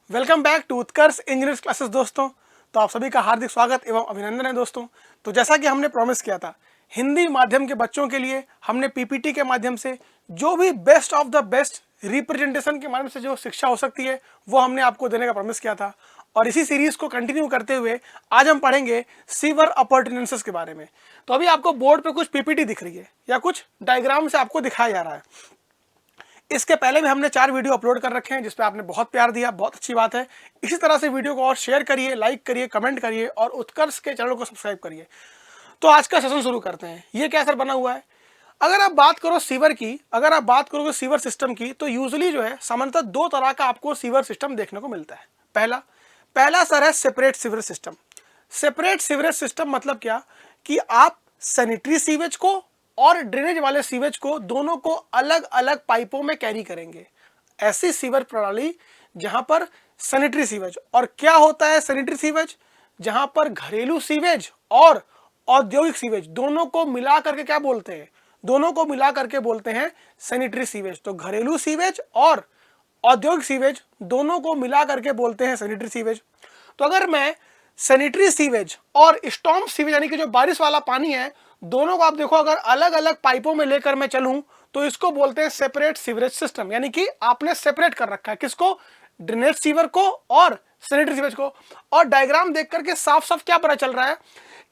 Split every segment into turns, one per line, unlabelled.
Welcome back to Utkarsh English classes दोस्तों। तो आप सभी का हार्दिक स्वागत एवं अभिनंदन है दोस्तों। तो जैसा कि हमने प्रॉमिस किया था, हिंदी माध्यम के बच्चों के लिए हमने पीपीटी के माध्यम से जो भी best of the best representation के माध्यम से जो शिक्षा हो सकती है वो हमने आपको देने का प्रॉमिस किया था। और इसी सीरीज को कंटिन्यू करते हुए आज हम पढ़ेंगे सीवर अपॉर्चुनिटीज के बारे में। तो अभी आपको बोर्ड पे कुछ पीपीटी दिख रही है या कुछ डायग्राम से आपको दिखाया जा रहा है। इसके पहले भी हमने 4 वीडियो अपलोड कर रखे हैं जिस पे आपने बहुत प्यार दिया, बहुत अच्छी बात है। इसी तरह से वीडियो को और शेयर करिए, लाइक करिए, कमेंट करिए और उत्कर्ष के चैनल को सब्सक्राइब करिए। तो आज का सेशन शुरू करते हैं। ये क्या सर बना हुआ है? अगर आप बात करो सीवर की, अगर आप बात करोगे सीवर सिस्टम की, तो यूजुअली जो है सामान्यतः 2 तरह का आपको सीवर सिस्टम देखने को मिलता है। पहला सर है separate sewerage system. Separate sewerage system मतलब क्या कि आप सैनिटरी सीवेज को और ड्रेनेज वाले सीवेज को दोनों को अलग अलग पाइपों में कैरी करेंगे। ऐसी सीवर प्रणाली जहां पर सैनिटरी सीवेज, और क्या होता है सैनिटरी सीवेज? जहां पर घरेलू सीवेज और औद्योगिक सीवेज दोनों को मिला करके क्या बोलते हैं? दोनों को मिला करके बोलते हैं सैनिटरी सीवेज। तो घरेलू सीवेज और औद्योगिक सीवेज दोनों को मिला करके बोलते हैं सैनिटरी सीवेज। तो अगर मैं सैनिटरी सीवेज और स्टॉर्म सीवेज यानी कि जो बारिश वाला पानी है, दोनों को आप देखो अगर अलग अलग पाइपों में लेकर मैं चलूं तो इसको बोलते हैं सेपरेट सीवरेज सिस्टम। यानी कि आपने सेपरेट कर रखा है किसको? ड्रेनेज सीवर को और सैनिटरी सीवेज को। और डायग्राम देख करके साफ साफ क्या पता चल रहा है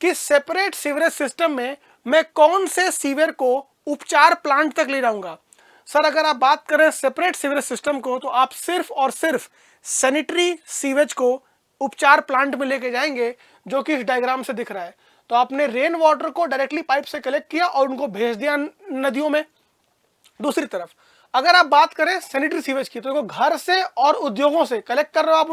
कि सेपरेट सीवरेज सिस्टम में मैं कौन से सीवर को उपचार प्लांट तक ले जाऊंगा। सर अगर आप बात करें सेपरेट सीवरेज सिस्टम को तो आप सिर्फ और सिर्फ सैनिटरी सीवेज को उपचार प्लांट में लेके जाएंगे, जो कि इस डायग्राम से दिख रहा है। तो आपने रेन वाटर को डायरेक्टली पाइप से कलेक्ट किया और उनको भेज दिया नदियों में। दूसरी तरफ अगर आप बात करें सैनिटरी सीवेज की, तो देखो घर से और उद्योगों से कलेक्ट कर रहे हो आप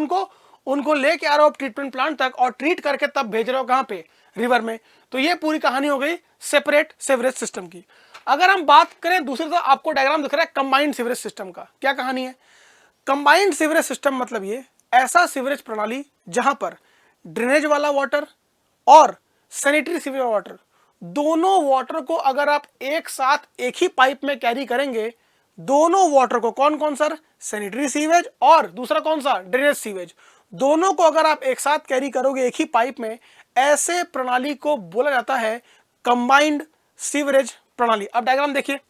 उनको लेके आ रहे हो ट्रीटमेंट प्लांट तक और ट्रीट करके तब भेज रहे हो कहां पे? रिवर में। तो ये पूरी कहानी हो गई सेपरेट सीवरेज सिस्टम की। अगर हम बात करें दूसरी तरफ, आपको डायग्राम दिख रहा है कंबाइंड सीवरेज सिस्टम का। क्या कहानी है? कंबाइंड सीवरेज सिस्टम मतलब ये ऐसा सीवरेज प्रणाली जहां पर ड्रेनेज वाला वाटर और सैनिटरी सीवेज वाटर, दोनों वाटर को अगर आप एक साथ एक ही पाइप में कैरी करेंगे, दोनों वाटर को, कौन कौन सर? सैनिटरी सीवेज और दूसरा कौन सा? Drainage sewage. दोनों को अगर आप एक साथ कैरी करोगे एक ही पाइप में, ऐसे प्रणाली को बोला जाता है कंबाइंड सीवरेज प्रणाली। अब डायग्राम देखिए,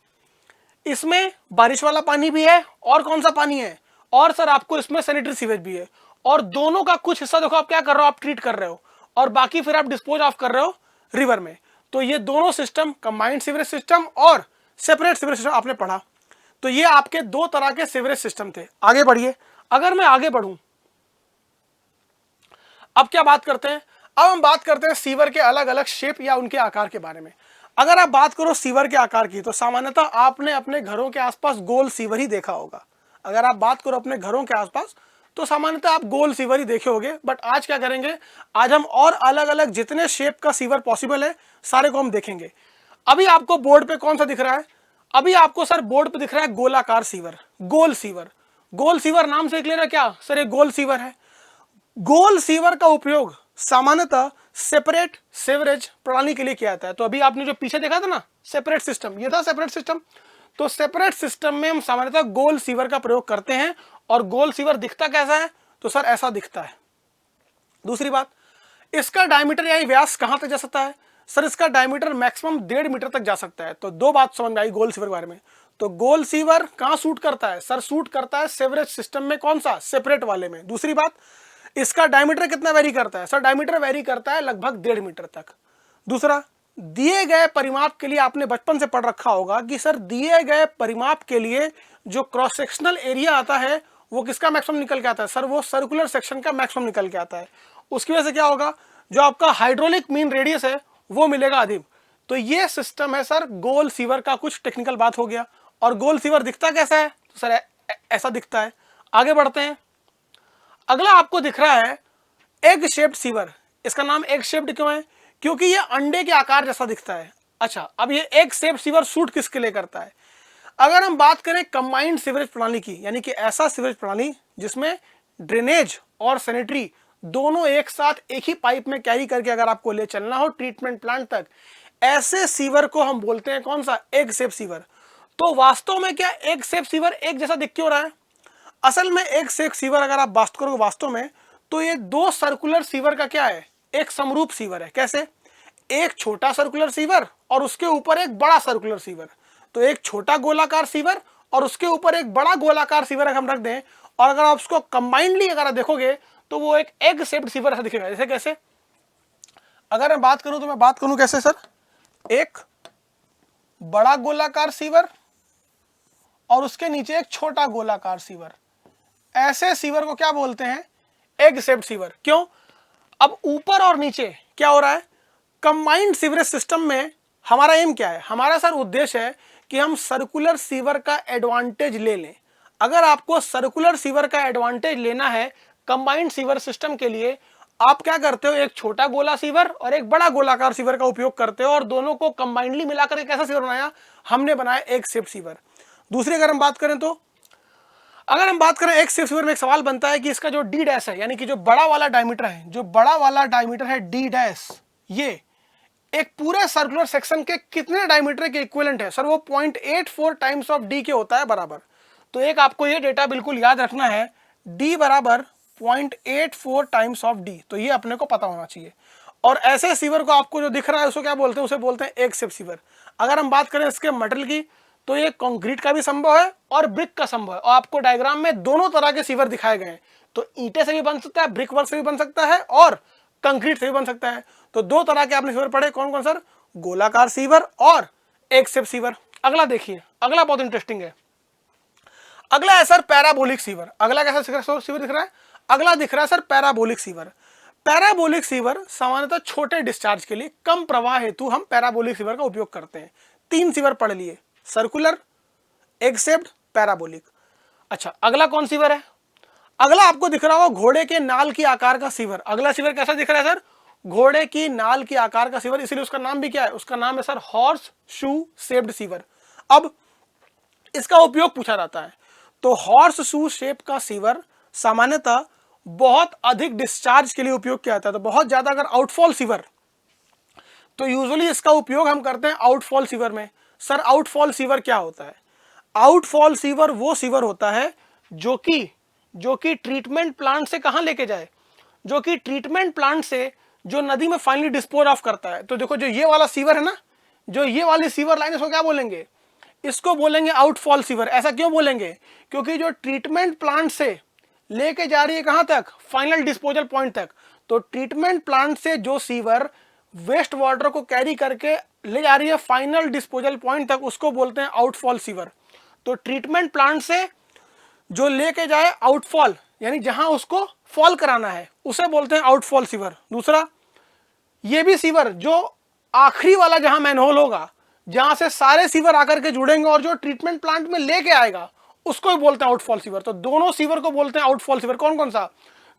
इसमें बारिश वाला पानी भी है और कौन सा पानी है? और सर आपको इसमें सैनिटरी सीवेज भी है। और दोनों का कुछ हिस्सा देखो आप क्या कर रहे हो, आप ट्रीट कर रहे हो और बाकी फिर आप डिस्पोज ऑफ कर रहे हो रिवर में। तो ये दोनों सिस्टम, कंबाइंड सीवरेज सिस्टम और सेपरेट सीवरेज सिस्टम, आपने पढ़ा। तो ये आपके 2 तरह के सीवरेज सिस्टम थे। आगे बढ़िए। अगर मैं आगे बढ़ूं, अब क्या बात करते हैं? अब हम बात करते हैं सीवर के अलग अलग शेप या उनके आकार के बारे में। अगर आप बात करो सीवर के आकार की, तो सामान्यतः आपने अपने घरों के आसपास गोल सीवर ही देखा होगा। अगर आप बात करो अपने घरों के आसपास तो सामान्यतः आप गोल सीवर ही देखे होंगे। बट आज क्या करेंगे, आज हम और अलग अलग जितने शेप का सीवर पॉसिबल है सारे को हम देखेंगे। अभी आपको बोर्ड पे कौन सा दिख रहा है? अभी आपको सर बोर्ड पे दिख रहा है गोलाकार सीवर, गोल सीवर। गोल सीवर नाम से क्लियर है क्या सर? ये गोल सीवर है। गोल सीवर का उपयोग सामान्यतः सेपरेट सीवरेज प्रणाली के लिए किया जाता है। तो अभी आपने जो पीछे देखा था ना सेपरेट सिस्टम, ये था सेपरेट सिस्टम। तो सेपरेट सिस्टम में हम सामान्यतः गोल सीवर का प्रयोग करते हैं। और गोल सीवर दिखता कैसा है? तो सर ऐसा दिखता है। दूसरी बात, इसका डायमीटर यानी व्यास कहां तक जा सकता है? सर इसका डायमीटर मैक्सिमम 1.5 मीटर तक जा सकता है। तो 2 बात समझ में आई गोल सीवर के बारे में। तो गोल सीवर कहां सूट करता है? सर सूट करता है सेवरेज सिस्टम में। कौन सा? सेपरेट वाले में। दूसरी बात, इसका डायमीटर कितना वेरी करता है? सर डायमीटर वेरी करता है लगभग 1.5 मीटर तक। दूसरा, दिए गए परिमाप के लिए आपने बचपन से पढ़ रखा होगा कि सर दिए गए परिमाप के लिए जो क्रॉस सेक्शनल एरिया आता है वो किसका मैक्सिमम निकल के आता है? सर वो सर्कुलर सेक्शन का मैक्सिमम निकल के आता है। उसकी वजह से क्या होगा, जो आपका हाइड्रोलिक मीन रेडियस है वो मिलेगा अधिक। तो ये सिस्टम है सर गोल सीवर का। कुछ टेक्निकल बात हो गया। और गोल सीवर दिखता कैसा है? तो सर ऐसा दिखता है। आगे बढ़ते हैं। अगला आपको दिख रहा है एग शेप्ड सीवर। इसका नाम एग शेप्ड क्यों है? क्योंकि ये अंडे के आकार जैसा दिखता है। अच्छा, अब ये एग शेप्ड सीवर सूट किसके लिए करता है? अगर हम बात करें कंबाइंड सीवरेज प्रणाली की, यानी कि ऐसा सीवरेज प्रणाली जिसमें ड्रेनेज और सैनिटरी दोनों एक साथ एक ही पाइप में कैरी करके अगर आपको ले चलना हो ट्रीटमेंट प्लांट तक, ऐसे सीवर को हम बोलते हैं कौन सा? Egg shape sewer. तो वास्तव में क्या एग शेप सीवर एक जैसा दिख क्यों रहा है? असल में एक से एक सीवर अगर आप बात करोगे वास्तव में, तो ये दो सर्कुलर सीवर का क्या है, एक समरूप सीवर है। कैसे? एक छोटा सर्कुलर सीवर और उसके ऊपर एक बड़ा सर्कुलर सीवर। तो एक छोटा गोलाकार सीवर और उसके ऊपर एक बड़ा गोलाकार सीवर अगर हम रख दें, और अगर आप उसको कंबाइंडली अगर आप देखोगे तो वो एक एग शेप्ड सीवर ऐसा दिखेगा। जैसे कैसे? अगर मैं बात करूं तो मैं बात करूं कैसे सर, एक बड़ा गोलाकार सीवर और उसके नीचे एक छोटा गोलाकार सीवर, ऐसे सीवर को क्या बोलते हैं, एग शेप्ड सीवर। क्यों? अब ऊपर और नीचे क्या हो रहा है, कंबाइंड सीवरेज सिस्टम में हमारा एम क्या है, हमारा सर उद्देश्य है कि हम सर्कुलर सीवर का एडवांटेज ले लें। अगर आपको सर्कुलर सीवर का एडवांटेज लेना है कंबाइंड सीवर सिस्टम के लिए, आप क्या करते हो, एक छोटा गोला सीवर और एक बड़ा गोलाकार सीवर का उपयोग करते हो और दोनों को कंबाइंडली मिलाकर एक ऐसा सीवर बनाया, हमने बनाया एक शेप सीवर। दूसरी अगर हम बात करें तो, अगर हम बात करें एक शेप सीवर में एक सवाल बनता है कि इसका जो डी डैश है, यानी कि जो बड़ा वाला डायमीटर है, जो बड़ा वाला डायमीटर है डी डैश, ये एक पूरे सर्कुलर सेक्शन के कितने डायमीटर के इक्विवेलेंट है सर? वो 0.84 टाइम्स ऑफ डी के होता है बराबर। तो एक आपको ये डेटा बिल्कुल याद रखना है, डी बराबर 0.84 टाइम्स ऑफ डी, तो ये अपने को पता होना चाहिए। और ऐसे सीवर को आपको जो दिख रहा है उसको क्या बोलते हैं, उसे बोलते हैं एक शेप सीवर। अगर हम बात करें इसके मटेरियल की, तो ये कंक्रीट का भी संभव है और ब्रिक का संभव है, और आपको डायग्राम में दोनों तरह के सीवर दिखाए गए हैं। तो ईंटे से भी बन सकता है, ब्रिक वर्क से भी बन सकता है और कंक्रीट से भी बन सकता है। तो दो तरह के आपने सीवर पढ़े, कौन कौन सर? गोलाकार सीवर और एक शेप सीवर। अगला देखिए, अगला बहुत इंटरेस्टिंग है। अगला है सर पैराबोलिक सीवर। अगला कैसा सीवर दिख रहा है? अगला दिख रहा है sir parabolic sewer. Parabolic sewer सामान्यतः छोटे डिस्चार्ज के लिए, कम प्रवाह हेतु हम पैराबोलिक सीवर का उपयोग करते हैं। 3 सीवर पढ़ लिए, सर्कुलर, एग शेप्ड, पैराबोलिक। अच्छा, अगला कौन सीवर है? अगला आपको दिख रहा होगा घोड़े के नाल की आकार का सीवर। अगला सीवर कैसा दिख रहा है सर? घोड़े की नाल की आकार का सीवर, इसीलिए उसका नाम भी क्या है? उसका नाम है sir horse shoe shaped sewer. अब इसका उपयोग पूछा जाता है, तो हॉर्स शू शेप का सीवर सामान्यतः बहुत अधिक डिस्चार्ज के लिए उपयोग किया जाता है। तो बहुत ज्यादा अगर आउटफॉल सीवर, तो यूजुअली इसका उपयोग हम करते हैं आउटफॉल सीवर में। सर आउटफॉल सीवर क्या होता है? आउटफॉल सीवर वो सीवर होता है जो कि ट्रीटमेंट प्लांट से कहां लेके जाए, जो कि ट्रीटमेंट प्लांट से जो नदी में फाइनली डिस्पोज ऑफ करता है। तो देखो, जो ये वाला सीवर है ना, जो ये वाली सीवर लाइन, इसको क्या बोलेंगे? इसको बोलेंगे आउटफॉल सीवर। ऐसा क्यों बोलेंगे? क्योंकि जो ट्रीटमेंट प्लांट से लेके जा रही है कहां तक? फाइनल डिस्पोजल पॉइंट तक। तो ट्रीटमेंट प्लांट से जो सीवर वेस्ट वाटर को कैरी करके ले जा रही है फाइनल डिस्पोजल पॉइंट तक, उसको बोलते हैं आउटफॉल सीवर। तो ट्रीटमेंट प्लांट से जो लेके जाए आउटफॉल, यानी जहां उसको फॉल कराना है, उसे बोलते हैं आउटफॉल सीवर। दूसरा, ये भी सीवर जो आखिरी वाला जहां मैनहोल होगा, जहां से सारे सीवर आकर के जुड़ेंगे और जो ट्रीटमेंट प्लांट में लेके आएगा, उसको भी बोलते हैं आउटफॉल सीवर। तो दोनों सीवर को बोलते हैं आउटफॉल सीवर। कौन कौन सा?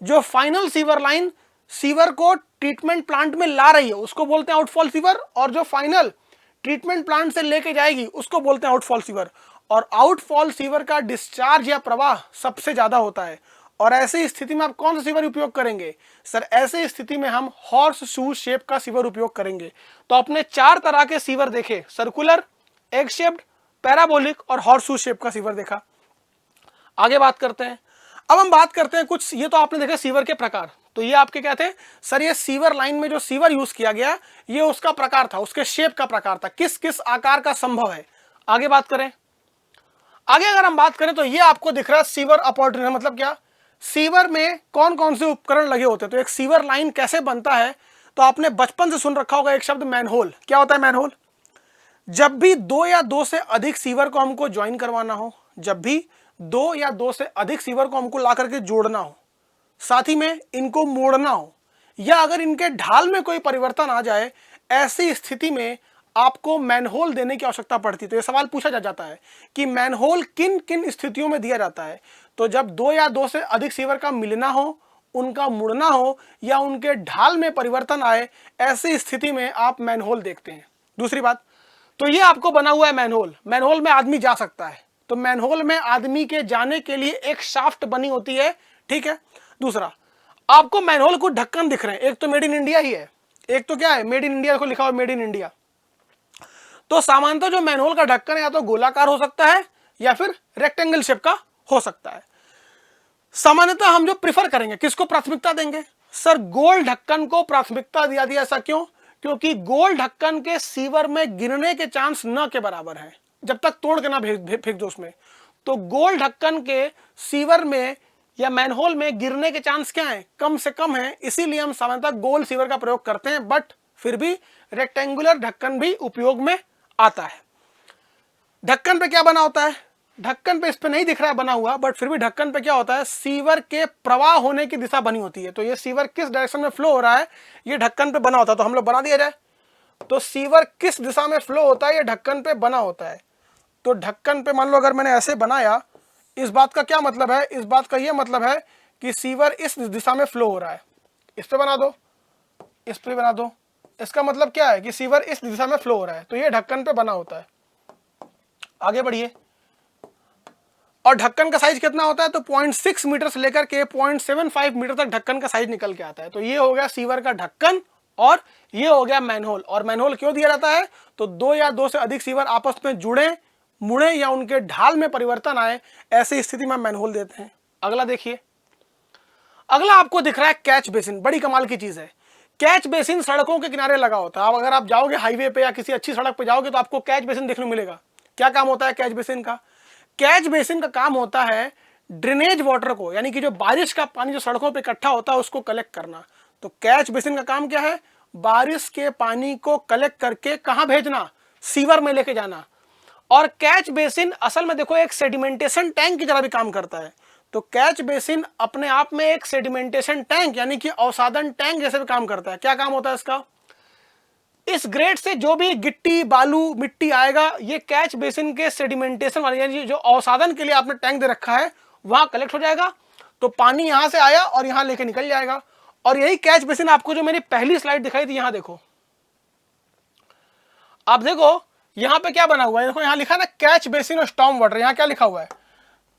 जो फाइनल सीवर लाइन सीवर को ट्रीटमेंट प्लांट में ला रही है, उसको बोलते हैं आउटफॉल सीवर, और जो फाइनल ट्रीटमेंट प्लांट से लेके जाएगी, उसको बोलते हैं आउटफॉल सीवर। और आउटफॉल सीवर का डिस्चार्ज या प्रवाह सबसे ज्यादा होता है। और ऐसी स्थिति में आप कौन सा सीवर उपयोग करेंगे? सर ऐसी स्थिति में हम हॉर्स शू शेप का सीवर उपयोग करेंगे। तो आपने 4 तरह के सीवर देखे, सर्कुलर, एग शेप्ड, पैराबोलिक और हॉर्स शू शेप का सीवर देखा। आगे बात करते हैं। अब हम बात करते हैं कुछ, ये तो आपने देखा सीवर के प्रकार। तो ये आपके क्या थे सर? ये सीवर लाइन में जो सीवर यूज किया गया, ये उसका प्रकार था, उसके शेप का प्रकार था, किस किस आकार का संभव है। आगे बात करें, आगे अगर हम बात करें तो ये आपको दिख रहा है सीवर अपॉर्चुनिटी, मतलब क्या? सीवर में कौन कौन से उपकरण लगे होते हैं। तो एक सीवर लाइन कैसे बनता है, तो आपने बचपन से सुन रखा होगा एक शब्द मैनहोल। क्या होता है मैनहोल? जब भी 2 या 2 से अधिक सीवर को हमको ज्वाइन करवाना हो, जब भी 2 या 2 से अधिक सीवर को हमको ला करके जोड़ना हो, साथ ही में इनको मोड़ना हो, या अगर इनके ढाल में कोई परिवर्तन आ जाए, ऐसी स्थिति में आपको मैनहोल देने की आवश्यकता पड़ती है। तो यह सवाल पूछा जाता है कि मैनहोल किन किन स्थितियों में दिया जाता है। तो जब 2 या 2 से अधिक सीवर का मिलना हो, उनका मुड़ना हो, या उनके ढाल में परिवर्तन आए, ऐसी स्थिति में आप मैनहोल देखते हैं। दूसरी बात, तो ये आपको बना हुआ है मैनहोल। मैनहोल में आदमी जा सकता है, तो मैनहोल में आदमी के जाने के लिए एक शाफ्ट बनी होती है, ठीक है। दूसरा, आपको मैनहोल को ढक्कन दिख रहे हैं, एक तो मेड इन इंडिया ही है, एक तो क्या है मेड इन इंडिया को लिखा हुआ मेड इन इंडिया। तो सामान्यतः जो मैनहोल का ढक्कन है या तो गोलाकार हो सकता है या फिर रेक्टेंगल शेप का हो सकता है। सामान्यतः हम जो प्रिफर करेंगे, किसको प्राथमिकता देंगे? सर गोल ढक्कन को प्राथमिकता दिया दिया। ऐसा क्यों? क्योंकि गोल ढक्कन के सीवर में गिरने के चांस न के बराबर है, जब तक तोड़ के ना फेंक दो उसमें। तो गोल ढक्कन के सीवर में या मैनहोल में गिरने के चांस क्या है? कम से कम है। इसीलिए हम सामान्यतः गोल सीवर का प्रयोग करते हैं, बट फिर भी रेक्टेंगुलर ढक्कन भी उपयोग में आता है। ढक्कन पे क्या बना होता है? ढक्कन पे, इस पे नहीं दिख रहा है बना हुआ, बट फिर भी ढक्कन पे क्या होता है? सीवर के प्रवाह होने की दिशा बनी होती है। तो ये सीवर किस डायरेक्शन में फ्लो हो रहा है, ये ढक्कन पे बना होता है। तो हम लोग बना दिया जाए, तो सीवर किस दिशा में फ्लो होता है, ये ढक्कन पे बना होता है। तो ढक्कन पे मान लो अगर मैंने ऐसे बनाया, इस बात का क्या मतलब है? इस बात का ये मतलब है कि सीवर इस दिशा में फ्लो हो रहा है। इस पे बना दो, इस पे बना दो, इसका मतलब क्या है कि सीवर इस दिशा में फ्लो हो रहा है। तो ये ढक्कन पे बना होता है। आगे बढ़िए। और ढक्कन का साइज कितना होता है? तो 0.6 मीटर से लेकर के 0.75 मीटर तक ढक्कन का साइज निकल के आता है। तो ये हो गया सीवर का ढक्कन, और ये हो गया मैनहोल। और मैनहोल क्यों दिया जाता है? तो दो या दो से अधिक सीवर आपस में जुड़े, मुड़े या उनके ढाल में परिवर्तन आए, ऐसी स्थिति में मैनहोल देते हैं। अगला देखिए, अगला आपको दिख रहा है कैच बेसिन। बड़ी कमाल की चीज है। कैच बेसिन सड़कों के किनारे लगा होता है। अब अगर आप जाओगे हाईवे पे या किसी अच्छी सड़क पे जाओगे तो आपको कैच बेसिन देखने को मिलेगा। क्या काम होता है कैच बेसिन का? कैच बेसिन का काम होता है ड्रेनेज वाटर को, यानी कि जो बारिश का पानी जो सड़कों पे इकट्ठा होता है उसको कलेक्ट करना। तो कैच बेसिन का काम क्या है? बारिश के पानी को कलेक्ट करके कहां भेजना? सीवर में लेके जाना। और कैच बेसिन असल में देखो एक सेडिमेंटेशन टैंक की तरह भी काम करता है। तो कैच बेसिन अपने आप में एक सेडिमेंटेशन टैंक यानी कि अवसादन टैंक जैसे भी काम करता है। क्या काम होता है इसका? इस ग्रेड से जो भी गिट्टी, बालू, मिट्टी आएगा, ये कैच बेसिन के सेडिमेंटेशन वाले यानी जो अवसादन के लिए आपने टैंक दे रखा है वहां कलेक्ट हो जाएगा। तो पानी यहां से आया और यहां लेके निकल जाएगा। और यही कैच बेसिन आपको जो मेरी पहली स्लाइड दिखाई थी, यहां देखो, आप देखो यहां पे क्या बना हुआ है। देखो यहां लिखा है ना कैच बेसिन और स्टॉर्म वाटर। यहां क्या लिखा हुआ है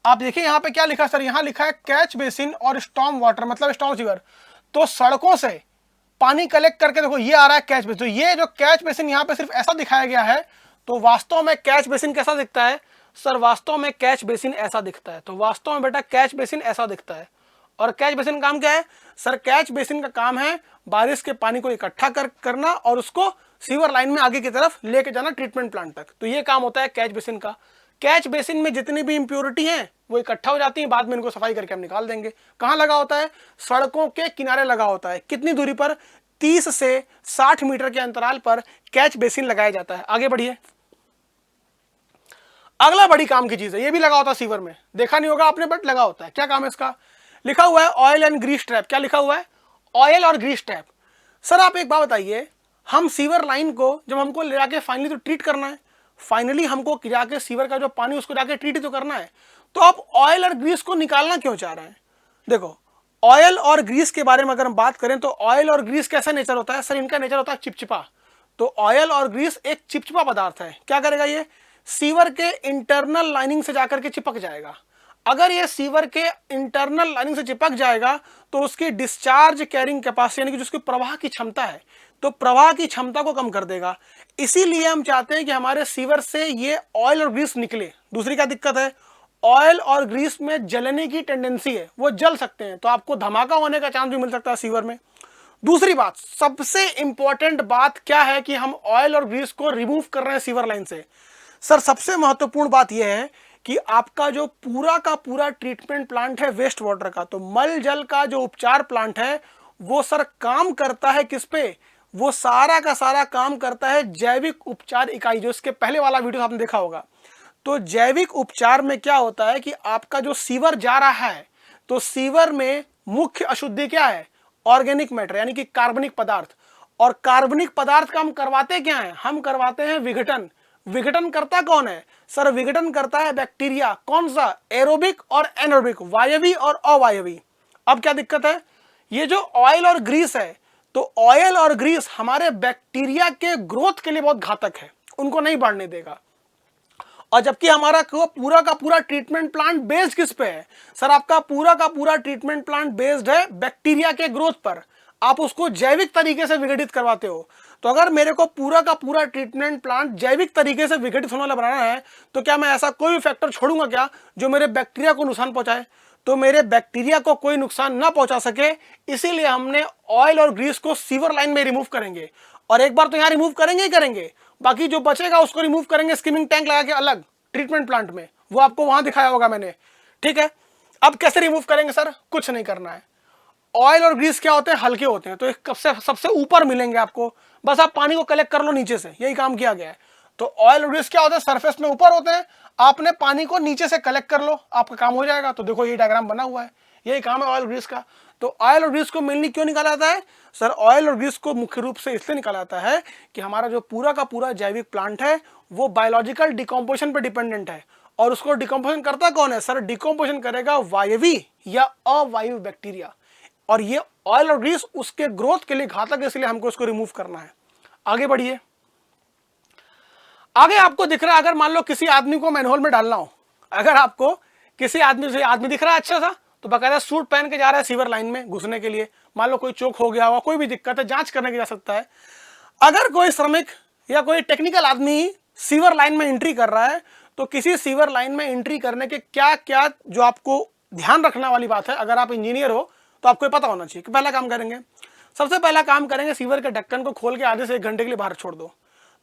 आप देखिए, यहां पे क्या लिखा है सर? यहां लिखा है कैच बेसिन और स्टॉर्म वाटर, मतलब स्टॉर्म सीवर। तो सड़कों से पानी कलेक्ट करके देखो ये आ रहा है कैच बेसिन। तो ये जो कैच बेसिन यहाँ पे सिर्फ ऐसा दिखाया गया है। तो वास्तव में कैच बेसिन कैसा दिखता है सर? वास्तव में कैच बेसिन ऐसा दिखता है। तो वास्तव में बेटा कैच बेसिन ऐसा दिखता है। और कैच बेसिन का काम क्या है सर? कैच बेसिन का काम है बारिश के पानी को इकट्ठा करना और उसको सीवर लाइन में आगे की तरफ लेके जाना ट्रीटमेंट प्लांट तक। तो ये काम होता है कैच बेसिन का। कैच बेसिन में जितनी भी इंप्योरिटी हैं वो इकट्ठा हो जाती हैं, बाद में इनको सफाई करके हम निकाल देंगे। कहां लगा होता है? सड़कों के किनारे लगा होता है। कितनी दूरी पर? 30 से 60 मीटर के अंतराल पर कैच बेसिन लगाया जाता है। आगे बढ़िए। अगला बड़ी काम की चीज है, ये भी लगा होता है सीवर में, देखा नहीं होगा आपने बट लगा होता है। क्या काम है इसका? लिखा हुआ है ऑयल एंड ग्रीस ट्रैप। क्या लिखा हुआ है? ऑयल और ग्रीस ट्रैप। सर आप एक बात बताइए, हम सीवर लाइन को जब हमको ले जाके फाइनली तो ट्रीट करना है, फाइनली हमको जाके सीवर का जो पानी उसको जाके ट्रीट तो करना है, तो आप ऑयल और ग्रीस को निकालना क्यों चाह रहे हैं? देखो ऑयल और ग्रीस के बारे में अगर हम बात करें तो ऑयल और ग्रीस कैसा नेचर होता है सर? इनका नेचर होता है चिपचिपा। तो ऑयल और ग्रीस एक चिपचिपा पदार्थ है। क्या करेगा ये? सीवर के इंटरनल लाइनिंग से जाकर के चिपक जाएगा। अगर ये सीवर के इंटरनल लाइनिंग से चिपक जाएगा तो उसकी डिस्चार्ज कैरिंग कैपेसिटी यानी कि जिसकी प्रवाह की क्षमता है, तो प्रवाह की क्षमता को कम कर देगा। इसीलिए हम चाहते हैं कि हमारे सीवर से ये ऑयल और ग्रीस निकले। दूसरी क्या दिक्कत है? ऑयल और ग्रीस में जलने की टेंडेंसी है, वो जल सकते हैं, तो आपको धमाका होने का चांस भी मिल सकता है सीवर में। दूसरी बात, सबसे इंपॉर्टेंट बात क्या है कि हम ऑयल और ग्रीस को रिमूव कर रहे हैं सीवर लाइन से। सर सबसे महत्वपूर्ण बात यह है कि आपका जो पूरा का पूरा ट्रीटमेंट प्लांट है वेस्ट वाटर का, तो मल जल का जो उपचार प्लांट है वो सर काम करता है किस पे? वो सारा का सारा काम करता है जैविक उपचार इकाई, जो इसके पहले वाला वीडियो आपने देखा होगा। तो जैविक उपचार में क्या होता है कि आपका जो सीवर जा रहा है, तो सीवर में मुख्य अशुद्धि क्या है? ऑर्गेनिक मैटर यानी कि कार्बनिक पदार्थ। और कार्बनिक पदार्थ का हम करवाते क्या है? हम करवाते हैं विघटन। विघटन करता कौन है सर? विघटन करता है बैक्टीरिया। कौन सा? एरोबिक और एनरोबिक, वायवी और अवायवी। अब क्या दिक्कत है? ये जो ऑयल और ग्रीस है, तो ऑयल और ग्रीस हमारे बैक्टीरिया के ग्रोथ के लिए बहुत घातक है, उनको नहीं बढ़ने देगा। और जबकि हमारा पूरा का पूरा ट्रीटमेंट प्लांट बेस्ड किस पे है सर? आपका पूरा का पूरा ट्रीटमेंट प्लांट बेस्ड है बैक्टीरिया के ग्रोथ पर। आप उसको जैविक तरीके से विघटित करवाते हो। तो अगर मेरे को पूरा का पूरा ट्रीटमेंट प्लांट जैविक तरीके से विघटित होने वाला बनाना है, तो क्या मैं ऐसा कोई फैक्टर छोड़ूंगा क्या जो मेरे बैक्टीरिया को नुकसान पहुंचाए? तो मेरे बैक्टीरिया को कोई नुकसान ना पहुंचा सके, इसीलिए हमने ऑयल और ग्रीस को सीवर लाइन में रिमूव करेंगे। और एक बार तो यहां रिमूव करेंगे ही करेंगे, बाकी जो बचेगा उसको रिमूव करेंगे स्किमिंग टैंक लगा के अलग ट्रीटमेंट प्लांट में, वो आपको वहां दिखाया होगा मैंने। ठीक है, अब कैसे रिमूव करेंगे सर? कुछ नहीं करना है। ऑयल और ग्रीस क्या होते हैं? हल्के होते हैं, तो एक सबसे ऊपर मिलेंगे आपको, बस आप पानी को कलेक्ट कर लो नीचे से, यही काम किया गया है। तो ऑयल और ग्रीस क्या होते हैं? सरफेस में ऊपर होते हैं, आपने पानी को नीचे से कलेक्ट कर लो, आपका काम हो जाएगा। तो देखो ये डायग्राम बना हुआ है, यही काम है ऑयल ग्रीस का। तो ऑयल और ग्रीस को मेनली क्यों निकाला जाता है सर? ऑयल और ग्रीस को मुख्य रूप से इसलिए निकाला जाता है कि हमारा जो पूरा का पूरा जैविक प्लांट है वो बायोलॉजिकल डिकम्पोजिशन पर डिपेंडेंट है। और उसको डिकम्पोजिशन करता कौन है सर? डिकम्पोजिशन करेगा वायवी या अवायु बैक्टीरिया, और ये ऑयल और ग्रीस उसके ग्रोथ के लिए घातक है, इसलिए हमको इसको रिमूव करना है। आगे बढ़िए। आगे आपको दिख रहा है, अगर मान लो किसी आदमी को मैनहोल में डालना हो, अगर आपको किसी आदमी से आदमी दिख रहा है अच्छा सा, तो बाकायदा सूट पहन के जा रहा है सीवर लाइन में घुसने के लिए, मान लो कोई चोक हो गया हुआ, कोई भी दिक्कत है, जांच करने के जा सकता है। अगर कोई श्रमिक या कोई टेक्निकल आदमी सीवर लाइन में एंट्री कर रहा है, तो किसी सीवर लाइन में एंट्री करने के क्या क्या जो आपको ध्यान रखने वाली बात है, अगर आप इंजीनियर हो तो आपको पता होना चाहिए कि पहला काम करेंगे, सबसे पहला काम करेंगे, सीवर के ढक्कन को खोल के आधे से 1 घंटे के लिए बाहर छोड़ दो।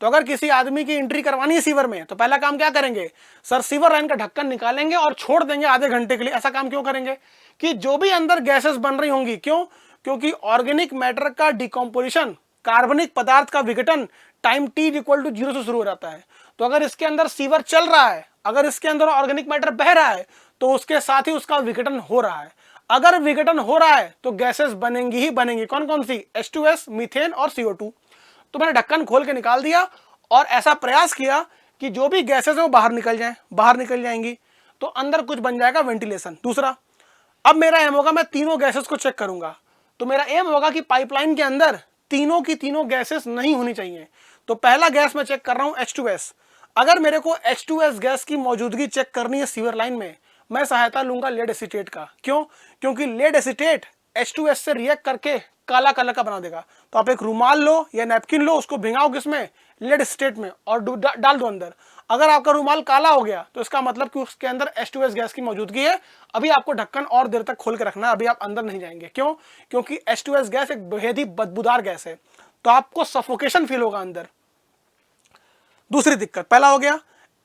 तो अगर किसी आदमी की एंट्री करवानी है सीवर में, तो पहला काम क्या करेंगे सर? सीवर लाइन का ढक्कन निकालेंगे और छोड़ देंगे आधे घंटे के लिए। ऐसा काम क्यों करेंगे? कि जो भी अंदर गैसेस बन रही होंगी, क्यों? क्योंकि ऑर्गेनिक मैटर का डिकम्पोजिशन, कार्बनिक पदार्थ का विघटन टाइम t इक्वल टू 0 से शुरू हो जाता है। तो अगर इसके अंदर सीवर चल रहा है, अगर इसके अंदर ऑर्गेनिक मैटर बह रहा है, तो उसके साथ ही उसका विघटन हो रहा है। अगर विघटन हो रहा है तो गैसेस बनेंगी ही बनेंगी। कौन कौन सी? H2S, मीथेन और CO2। तो मैंने ढक्कन खोल के निकाल दिया और ऐसा प्रयास किया कि जो भी गैसेस हैं वो बाहर निकल जाएं, बाहर निकल जाएंगी, तो अंदर कुछ बन जाएगा वेंटिलेशन। दूसरा, अब मेरा एम होगा मैं तीनों गैसेस को चेक करूंगा। तो मेरा एम होगा कि पाइपलाइन के अंदर तीनों की तीनों गैसेस नहीं होनी चाहिए। तो पहला गैस मैं चेक कर रहा हूं H2S। अगर मेरे को H2S गैस की मौजूदगी चेक करनी है सीवर लाइन में, मैं सहायता लूंगा लेड एसीटेट का। क्यों? क्योंकि लेड एसीटेट H2S से रिएक्ट करके काला कलर का बना देगा। तो आप एक रुमाल लो या नैपकिन लो, उसको भिंगाओ किसमें? लेड एसीटेट में, और डाल दो अंदर। अगर आपका रुमाल काला हो गया तो इसका मतलब कि उसके अंदर H2S गैस की मौजूदगी है। अभी आपको ढक्कन और देर तक खोल के रखना है, अभी आप अंदर नहीं जाएंगे। क्यों? क्योंकि H2S गैस एक बेहद ही बदबूदार गैस है, तो आपको सफोकेशन फील होगा अंदर। दूसरी दिक्कत, पहला हो गया।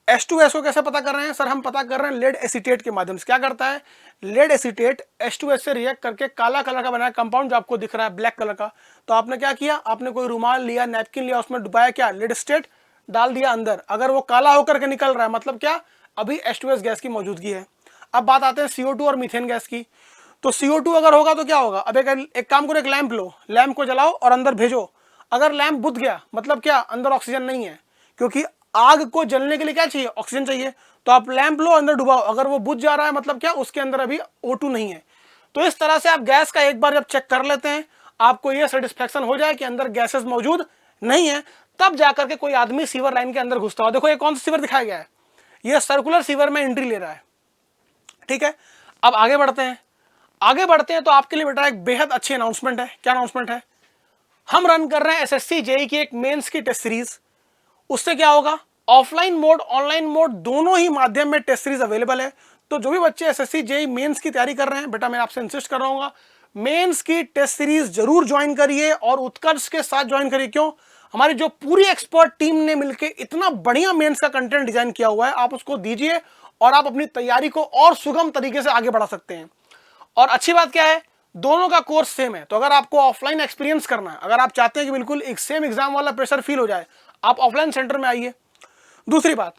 H2S को कैसे पता कर रहे हैं सर? हम पता कर रहे हैं लेड एसीटेट के माध्यम से। क्या करता है? लेड एसीटेट H2S से रिएक्ट करके काला कलर का बनाया कंपाउंड जो आपको दिख रहा है ब्लैक कलर का। तो आपने क्या किया? आपने कोई रुमाल लिया, नैपकिन लिया, उसमें डुबाया, क्या? लेड एसीटेट डाल दिया अंदर। अगर वो काला होकर के निकल रहा है, मतलब क्या? अभी H2S गैस की मौजूदगी है। अब बात आते हैं CO2 और मीथेन गैस की। तो CO2 अगर होगा तो क्या होगा? अब एक काम करो, एक लैंप लो, लैंप को जलाओ और अंदर भेजो। अगर लैंप बुझ गया, मतलब क्या? अंदर ऑक्सीजन नहीं है, क्योंकि आग को जलने के लिए क्या चाहिए? ऑक्सीजन चाहिए। तो आप लैंप लो, अंदर डुबाओ, अगर वो बुझ जा रहा है, मतलब क्या? उसके अंदर अभी O2 नहीं है। तो इस तरह से आप गैस का एक बार जब चेक कर लेते हैं, आपको ये सेटिस्फेक्शन हो जाए कि अंदर गैसेस मौजूद नहीं है, तब जाकर के कोई आदमी सीवर लाइन के अंदर घुसता हो। देखो ये कौन सा सीवर दिखाया गया है? ये सर्कुलर सीवर में एंट्री ले रहा है। ठीक है, अब आगे बढ़ते हैं। आगे बढ़ते हैं तो आपके लिए बेटा एक बेहद अच्छी अनाउंसमेंट है। क्या अनाउंसमेंट है? हम रन कर रहे हैं SSC JEE की एक मेंस की टेस्ट सीरीज। उससे क्या होगा? ऑफलाइन मोड, ऑनलाइन मोड, दोनों ही माध्यम में टेस्ट सीरीज अवेलेबल है। तो जो भी बच्चे SSC JEE मेंस की तैयारी कर रहे हैं, बेटा मैं आपसे इंसिस्ट कर रहा हूँ, मेंस की टेस्ट सीरीज जरूर ज्वाइन करिए और उत्कर्ष के साथ ज्वाइन करिए। क्यों? हमारी जो पूरी एक्सपर्ट टीम ने मिलकर इतना बढ़िया मेंस का कंटेंट डिजाइन किया हुआ है, आप उसको दीजिए और आप अपनी तैयारी को और सुगम तरीके से आगे बढ़ा सकते हैं। और अच्छी बात क्या है? दोनों का कोर्स सेम है। तो अगर आपको ऑफलाइन एक्सपीरियंस करना है, अगर आप चाहते हैं कि बिल्कुल एक सेम एग्जाम वाला प्रेशर फील हो जाए, आप ऑफलाइन सेंटर में आइए। दूसरी बात,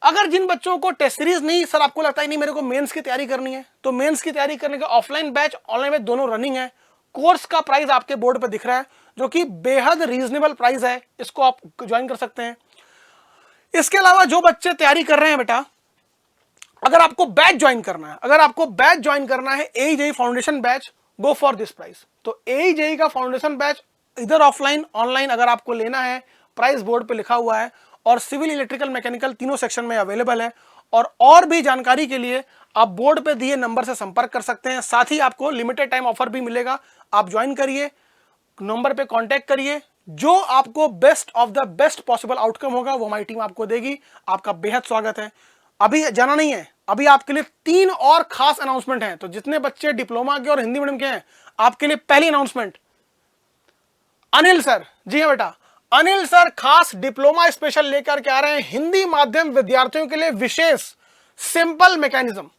अगर जिन बच्चों को टेस्ट सीरीज नहीं, सर आपको लगता है नहीं मेरे को मेंस की तैयारी करनी है, तो मेंस की तैयारी करने के ऑफलाइन बैच, ऑनलाइन बैच दोनों रनिंग है। कोर्स का प्राइस आपके बोर्ड पर दिख रहा है, जो कि बेहद रीजनेबल प्राइस है, इसको आप ज्वाइन कर सकते हैं। इसके अलावा जो बच्चे तैयारी कर रहे हैं बेटा, अगर आपको बैच ज्वाइन करना है, अगर आपको बैच ज्वाइन करना है AE JEE foundation batch, go for this price. तो AE JEE का फाउंडेशन बैच इधर ऑफलाइन ऑनलाइन अगर आपको लेना है, प्राइस बोर्ड पे लिखा हुआ है, और सिविल, इलेक्ट्रिकल, मैकेनिकल तीनों सेक्शन में अवेलेबल है। और भी जानकारी के लिए आप बोर्ड पे दिए नंबर से संपर्क कर सकते हैं। साथ ही आपको लिमिटेड टाइम ऑफर भी मिलेगा, आप ज्वाइन करिए, नंबर पे कांटेक्ट करिए। जो आपको best of the best possible outcome होगा वो हमारी टीम आपको देगी। आपका बेहद स्वागत है। अभी जाना नहीं है, अभी आपके लिए 3 और खास अनाउंसमेंट हैं। तो जितने बच्चे डिप्लोमा के और हिंदी मीडियम के हैं, आपके लिए पहली अनाउंसमेंट, अनिल सर, जी हाँ बेटा, अनिल सर खास डिप्लोमा स्पेशल लेकर के आ रहे हैं हिंदी माध्यम विद्यार्थियों के लिए विशेष simple mechanism,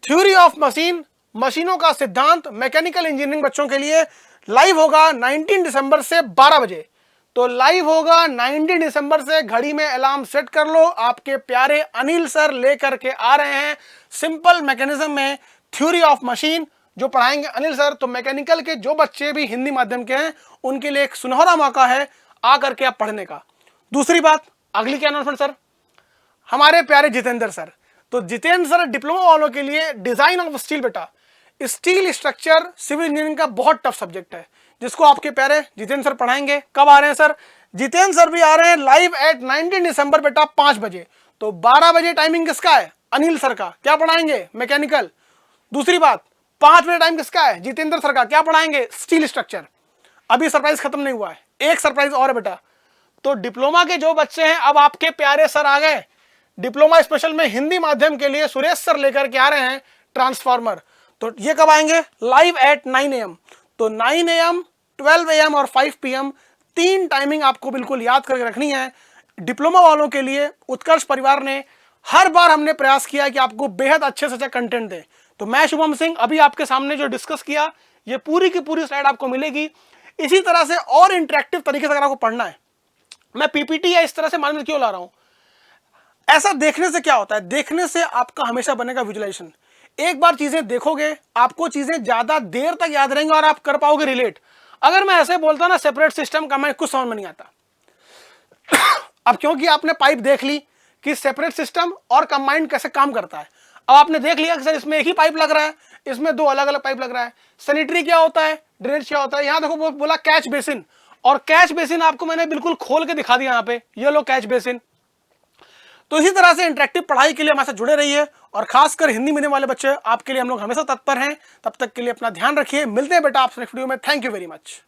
theory of machine, मशीनों का सिद्धांत, मैकेनिकल इंजीनियरिंग बच्चों के लिए। लाइव होगा 19 दिसंबर से 12 बजे। तो लाइव होगा 19 दिसंबर से, घड़ी में अलार्म सेट कर लो। आपके प्यारे अनिल सर लेकर के आ रहे हैं सिंपल मैकेनिज्म में थ्योरी ऑफ मशीन, जो पढ़ाएंगे अनिल सर। तो मैकेनिकल के जो बच्चे भी हिंदी माध्यम के हैं, उनके लिए एक सुनहरा मौका है आकर के आप पढ़ने का। दूसरी बात, अगली क्या अनाउंसमेंट सर, हमारे प्यारे जितेंद्र सर। तो जितेंद्र सर डिप्लोमा वालों के लिए डिजाइन ऑफ स्टील, बेटा स्टील स्ट्रक्चर सिविल इंजीनियरिंग का बहुत टफ सब्जेक्ट है, जिसको आपके प्यारे जितेंद्र सर पढ़ाएंगे। कब आ रहे हैं सर? जितेंद्र सर भी आ रहे हैं लाइव एट 19 दिसंबर बेटा 5 बजे। तो 12 बजे टाइमिंग किसका है? अनिल सर का। क्या पढ़ाएंगे? मैकेनिकल। दूसरी बात, 5 बजे टाइम किसका है? जितेंद्र सर का। क्या पढ़ाएंगे? Steel structure. अभी सरप्राइज खत्म नहीं हुआ है, एक सरप्राइज और है बेटा। तो डिप्लोमा के जो बच्चे हैं, अब आपके प्यारे सर आ गए डिप्लोमा स्पेशल में हिंदी माध्यम के लिए। सुरेश सर लेकर के आ रहे हैं ट्रांसफार्मर। तो ये कब आएंगे? Live at 9 AM। तो 9 AM, 12 AM और 5 PM 3 टाइमिंग आपको बिल्कुल याद करके रखनी है। डिप्लोमा वालों के लिए उत्कर्ष परिवार ने हर बार हमने प्रयास किया कि आपको बेहद अच्छे से अच्छा कंटेंट दे। तो मैं शुभम सिंह अभी आपके सामने जो डिस्कस किया, ये पूरी की पूरी स्लाइड आपको मिलेगी। इसी तरह से और इंटरेक्टिव तरीके से अगर आपको पढ़ना है, मैं पीपीटी या इस तरह से माध्यम क्यों ला रहा हूं? ऐसा देखने से क्या होता है? देखने से आपका हमेशा बनेगा विजुअलाइजेशन। एक बार चीजें देखोगे, आपको चीजें ज्यादा देर तक याद रहेंगी और आप कर पाओगे रिलेट। अगर मैं ऐसे बोलता ना सेपरेट सिस्टम का, मैं कुछ समझ में नहीं आता। अब क्योंकि आपने पाइप देख ली कि सेपरेट सिस्टम और कंबाइंड कैसे काम करता है। अब आपने देख लिया कि सर इसमें एक ही पाइप लग रहा है, इसमें 2 अलग अलग पाइप लग रहा है। सैनिटरी क्या होता है, ड्रेनेज क्या होता है। यहां देखो बोला कैच बेसिन, और कैच बेसिन आपको मैंने बिल्कुल खोल के दिखा दिया। यहाँ पे ये लो कैच बेसिन। तो इसी तरह से इंटरेक्टिव पढ़ाई के लिए हमारे साथ जुड़े रहिए, और खासकर हिंदी मीडियम वाले बच्चे, आपके लिए हम लोग हमेशा तत्पर हैं। तब तक के लिए अपना ध्यान रखिए। मिलते हैं बेटा आपसे नेक्स्ट वीडियो में। Thank you very much.